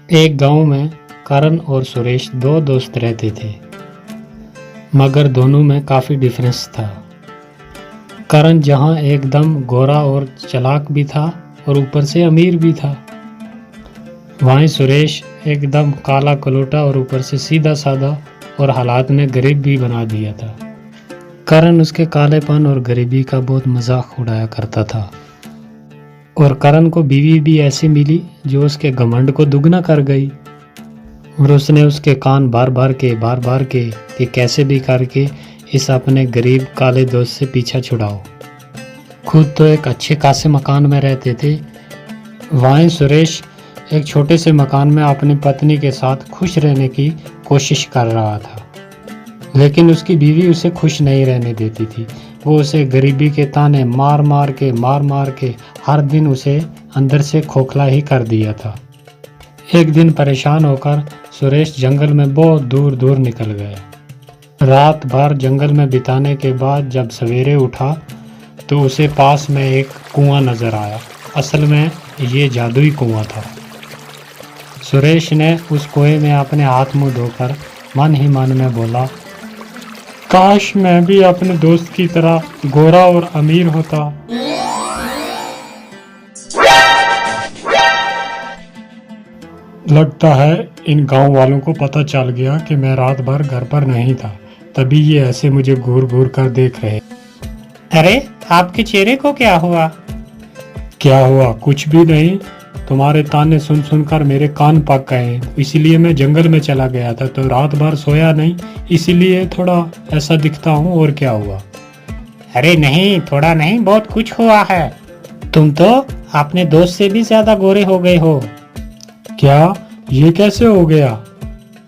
एक गांव में करण और सुरेश दो दोस्त रहते थे, मगर दोनों में काफ़ी डिफरेंस था। करण जहां एकदम गोरा और चालाक भी था और ऊपर से अमीर भी था, वहीं सुरेश एकदम काला कलोटा और ऊपर से सीधा साधा और हालात में गरीब भी बना दिया था। करण उसके कालेपन और गरीबी का बहुत मजाक उड़ाया करता था और करण को बीवी भी ऐसी मिली जो उसके घमंड को दुगना कर गई और उसने उसके कान बार बार के कि कैसे भी करके इस अपने गरीब काले दोस्त से पीछा छुड़ाओ। खुद तो एक अच्छे खासे मकान में रहते थे, वहीं सुरेश एक छोटे से मकान में अपनी पत्नी के साथ खुश रहने की कोशिश कर रहा था, लेकिन उसकी बीवी उसे खुश नहीं रहने देती थी। वो उसे गरीबी के ताने मार मार के हर दिन उसे अंदर से खोखला ही कर दिया था। एक दिन परेशान होकर सुरेश जंगल में बहुत दूर दूर निकल गया। रात भर जंगल में बिताने के बाद जब सवेरे उठा तो उसे पास में एक कुआं नजर आया। असल में ये जादुई कुआं था। सुरेश ने उस कुएं में अपने हाथ मुंह धोकर मन ही मन में बोला, काश मैं भी अपने दोस्त की तरह गोरा और अमीर होता। लगता है इन गांव वालों को पता चल गया कि मैं रात भर घर पर नहीं था, तभी ये ऐसे मुझे घूर घूर कर देख रहे। अरे आपके चेहरे को क्या हुआ? क्या हुआ? कुछ भी नहीं। तुम्हारे ताने सुन सुनकर मेरे कान पक गए, इसीलिए मैं जंगल में चला गया था, तो रात भर सोया नहीं, इसीलिए थोड़ा ऐसा दिखता हूँ। और क्या हुआ? अरे नहीं, थोड़ा नहीं, बहुत कुछ हुआ है। तुम तो अपने दोस्त से भी ज्यादा गोरे हो गए हो। क्या? ये कैसे हो गया?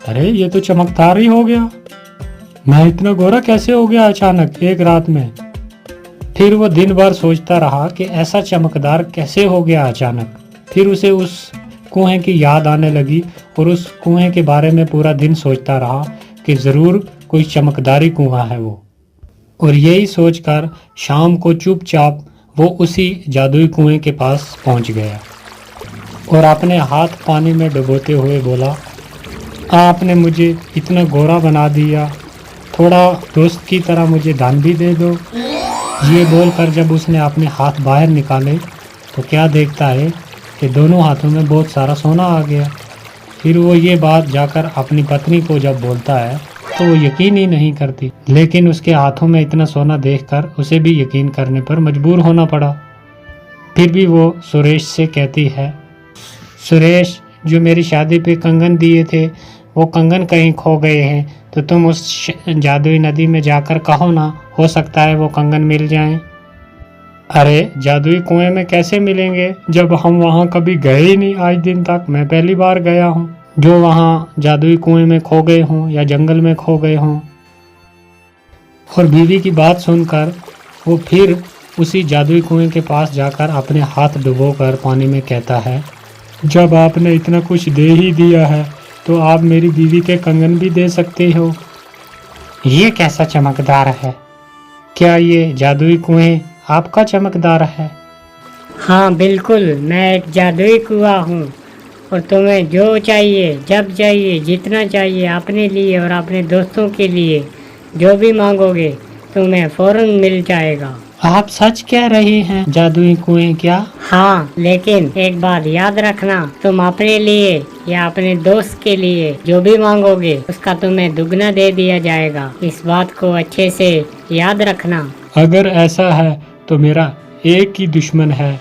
अरे ये तो चमकदार ही हो गया। मैं इतना गोरा कैसे हो गया अचानक एक रात में? फिर वो दिन भर सोचता रहा कि ऐसा चमकदार कैसे हो गया अचानक। फिर उसे उस कुएं की याद आने लगी और उस कुएं के बारे में पूरा दिन सोचता रहा कि ज़रूर कोई चमकदारी कुआं है वो। और यही सोचकर शाम को चुपचाप वो उसी जादुई कुएं के पास पहुंच गया और अपने हाथ पानी में डुबोते हुए बोला, आपने मुझे इतना गोरा बना दिया, थोड़ा दोस्त की तरह मुझे दान भी दे दो। ये बोलकर जब उसने अपने हाथ बाहर निकाले तो क्या देखता है कि दोनों हाथों में बहुत सारा सोना आ गया। फिर वो ये बात जाकर अपनी पत्नी को जब बोलता है तो वो यकीन ही नहीं करती, लेकिन उसके हाथों में इतना सोना देखकर उसे भी यकीन करने पर मजबूर होना पड़ा। फिर भी वो सुरेश से कहती है, सुरेश, जो मेरी शादी पे कंगन दिए थे वो कंगन कहीं खो गए हैं, तो तुम उस जादुई नदी में जाकर कहो ना, हो सकता है वो कंगन मिल जाएं। अरे जादुई कुएं में कैसे मिलेंगे जब हम वहाँ कभी गए ही नहीं आज दिन तक। मैं पहली बार गया हूँ जो वहाँ जादुई कुएं में खो गए हों या जंगल में खो गए हों। और बीवी की बात सुनकर वो फिर उसी जादुई कुएं के पास जाकर अपने हाथ डुबोकर पानी में कहता है, जब आपने इतना कुछ दे ही दिया है तो आप मेरी बीवी के कंगन भी दे सकते हो। ये कैसा चमकदार है? क्या ये जादुई कुएं आपका चमकदार है? हाँ बिल्कुल, मैं एक जादुई कुआं हूँ और तुम्हें जो चाहिए, जब चाहिए, जितना चाहिए, अपने लिए और अपने दोस्तों के लिए जो भी मांगोगे तुम्हें फौरन मिल जाएगा। आप सच कह रहे हैं? जादुई कुएं क्या? हाँ, लेकिन एक बात याद रखना, तुम अपने लिए या अपने दोस्त के लिए जो भी मांगोगे उसका तुम्हें दुगना दे दिया जाएगा। इस बात को अच्छे से याद रखना। अगर ऐसा है तो मेरा एक ही दुश्मन है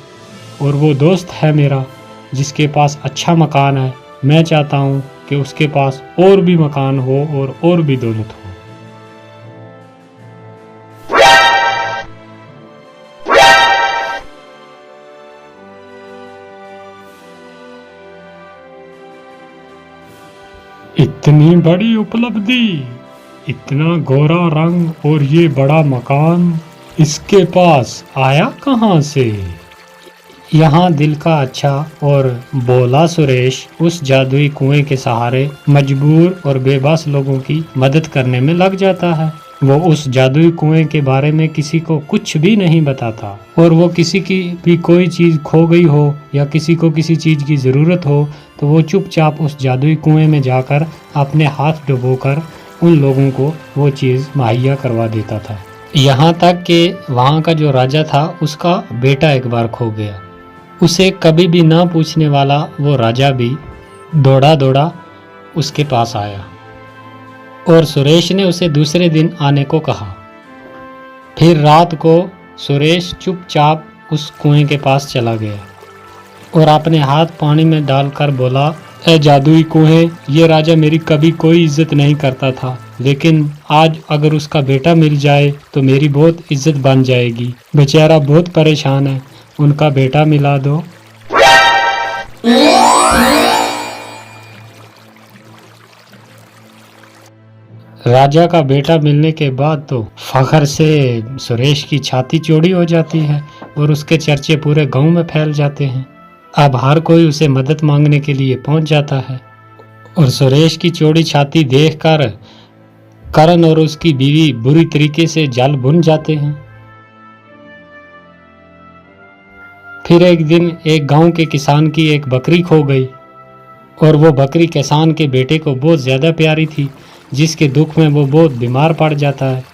और वो दोस्त है मेरा जिसके पास अच्छा मकान है। मैं चाहता हूँ कि उसके पास और भी मकान हो और भी दौलत हो। इतनी बड़ी उपलब्धि, इतना गोरा रंग और ये बड़ा मकान इसके पास आया कहाँ से? यहाँ दिल का अच्छा और बोला सुरेश उस जादुई कुएं के सहारे मजबूर और बेबस लोगों की मदद करने में लग जाता है। वो उस जादुई कुएं के बारे में किसी को कुछ भी नहीं बताता, और वो किसी की भी कोई चीज़ खो गई हो या किसी को किसी चीज़ की ज़रूरत हो तो वो चुपचाप उस जादुई कुएं में जाकर अपने हाथ डुबोकर उन लोगों को वो चीज़ मुहैया करवा देता था। यहाँ तक कि वहाँ का जो राजा था उसका बेटा एक बार खो गया। उसे कभी भी ना पूछने वाला वो राजा भी दौड़ा दौड़ा उसके पास आया और सुरेश ने उसे दूसरे दिन आने को कहा। फिर रात को सुरेश चुपचाप उस कुएं के पास चला गया और अपने हाथ पानी में डालकर बोला, ए जादुई कुएं, ये राजा मेरी कभी कोई इज्जत नहीं करता था, लेकिन आज अगर उसका बेटा मिल जाए तो मेरी बहुत इज्जत बन जाएगी। बेचारा बहुत परेशान है, उनका बेटा मिला दो। राजा का बेटा मिलने के बाद तो फखर से सुरेश की छाती चौड़ी हो जाती है और उसके चर्चे पूरे गांव में फैल जाते हैं। अब हर कोई उसे मदद मांगने के लिए पहुंच जाता है और सुरेश की चौड़ी छाती देखकर करण और उसकी बीवी बुरी तरीके से जल भुन जाते हैं। फिर एक दिन एक गांव के किसान की एक बकरी खो गई और वो बकरी किसान के बेटे को बहुत ज़्यादा प्यारी थी, जिसके दुख में वो बहुत बीमार पड़ जाता है।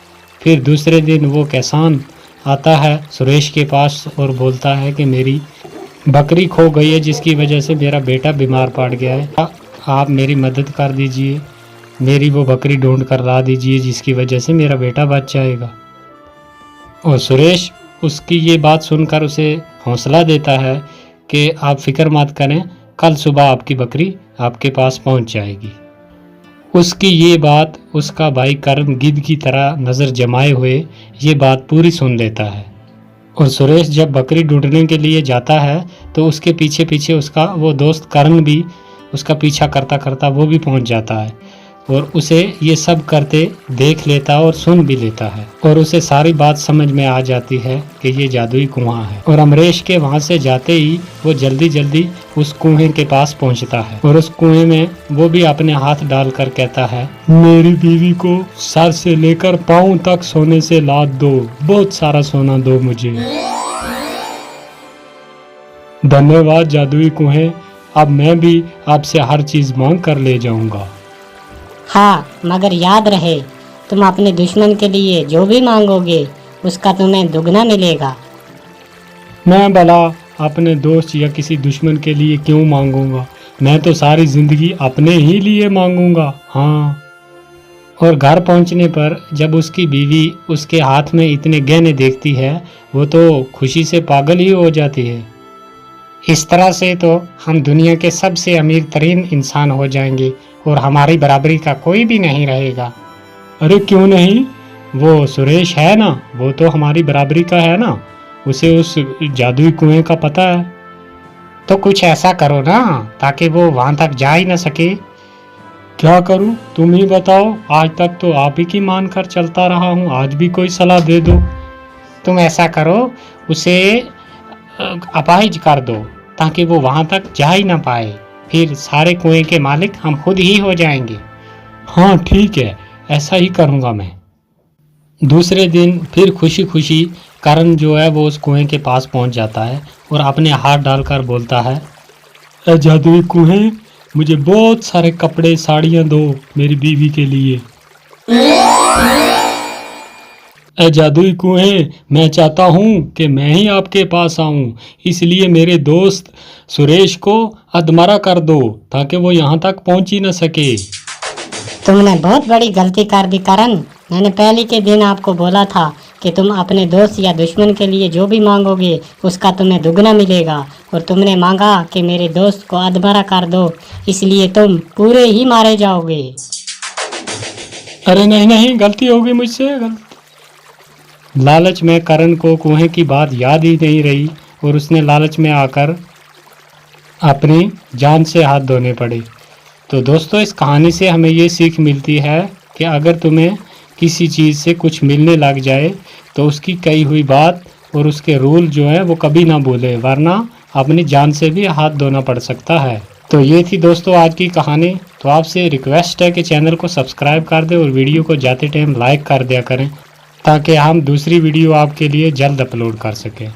फिर दूसरे दिन वो किसान आता है सुरेश के पास और बोलता है कि मेरी बकरी खो गई है, जिसकी वजह से मेरा बेटा बीमार पड़ गया है, आप मेरी मदद कर दीजिए, मेरी वो बकरी ढूंढ कर ला दीजिए, जिसकी वजह से मेरा बेटा बच जाएगा। और सुरेश उसकी ये बात सुनकर उसे हौसला देता है कि आप फिक्र मत करें, कल सुबह आपकी बकरी आपके पास पहुंच जाएगी। उसकी ये बात उसका भाई करण गिद्ध की तरह नज़र जमाए हुए ये बात पूरी सुन लेता है और सुरेश जब बकरी ढूंढने के लिए जाता है तो उसके पीछे पीछे उसका वो दोस्त करण भी उसका पीछा करता करता वो भी पहुंच जाता है और उसे ये सब करते देख लेता और सुन भी लेता है और उसे सारी बात समझ में आ जाती है कि ये जादुई कुआं है। और अमरीश के वहां से जाते ही वो जल्दी जल्दी उस कुएं के पास पहुंचता है और उस कुएं में वो भी अपने हाथ डालकर कहता है, मेरी बीवी को सर से लेकर पाँव तक सोने से लाद दो, बहुत सारा सोना दो मुझे। धन्यवाद जादुई कुएं, अब मैं भी आपसे हर चीज मांग कर ले जाऊंगा। हाँ, मगर याद रहे, तुम अपने दुश्मन के लिए जो भी मांगोगे उसका तुम्हें दुगना मिलेगा। मैं भला अपने दोस्त या किसी दुश्मन के लिए क्यों मांगूंगा, मैं तो सारी जिंदगी अपने ही लिए मांगूंगा। हाँ। और घर पहुंचने पर जब उसकी बीवी उसके हाथ में इतने गहने देखती है वो तो खुशी से पागल ही हो जाती है। इस तरह से तो हम दुनिया के सबसे अमीर तरीन इंसान हो जाएंगे और हमारी बराबरी का कोई भी नहीं रहेगा। अरे क्यों नहीं, वो सुरेश है ना, वो तो हमारी बराबरी का है ना, उसे उस जादुई कुएं का पता है। तो कुछ ऐसा करो ना ताकि वो वहां तक जा ही ना सके। क्या करूं, तुम ही बताओ, आज तक तो आप ही की मान कर चलता रहा हूं, आज भी कोई सलाह दे दो। तुम ऐसा करो, उसे अपाहिज कर दो ताकि वो वहां तक जा ही ना पाए, फिर सारे कुएं के मालिक हम खुद ही हो जाएंगे। हाँ ठीक है, ऐसा ही करूँगा मैं। दूसरे दिन फिर खुशी खुशी करण जो है वो उस कुएं के पास पहुंच जाता है और अपने हाथ डालकर बोलता है, ए जादुई कुएं, मुझे बहुत सारे कपड़े साड़ियाँ दो मेरी बीवी के लिए। ए जादुई कुएं, मैं चाहता हूँ कि मैं ही आपके पास आऊँ, इसलिए मेरे दोस्त सुरेश को अधमरा कर दो ताकि वो यहाँ तक पहुँच ही न सके। तुमने बहुत बड़ी गलती कर दी करण। मैंने पहले के दिन आपको बोला था कि तुम अपने दोस्त या दुश्मन के लिए जो भी मांगोगे उसका तुम्हें दुगना मिलेगा, और तुमने मांगा कि मेरे दोस्त को अधमरा कर दो, इसलिए तुम पूरे ही मारे जाओगे। अरे नहीं नहीं, गलती हो गई मुझसे, गलती। लालच में करण को कुएं की बात याद ही नहीं रही और उसने लालच में आकर अपनी जान से हाथ धोने पड़े। तो दोस्तों, इस कहानी से हमें ये सीख मिलती है कि अगर तुम्हें किसी चीज़ से कुछ मिलने लग जाए तो उसकी कही हुई बात और उसके रूल जो है वो कभी ना भूले, वरना अपनी जान से भी हाथ धोना पड़ सकता है। तो ये थी दोस्तों आज की कहानी। तो आपसे रिक्वेस्ट है कि चैनल को सब्सक्राइब कर दें और वीडियो को जाते टाइम लाइक कर दिया करें ताकि हम दूसरी वीडियो आपके लिए जल्द अपलोड कर सकें।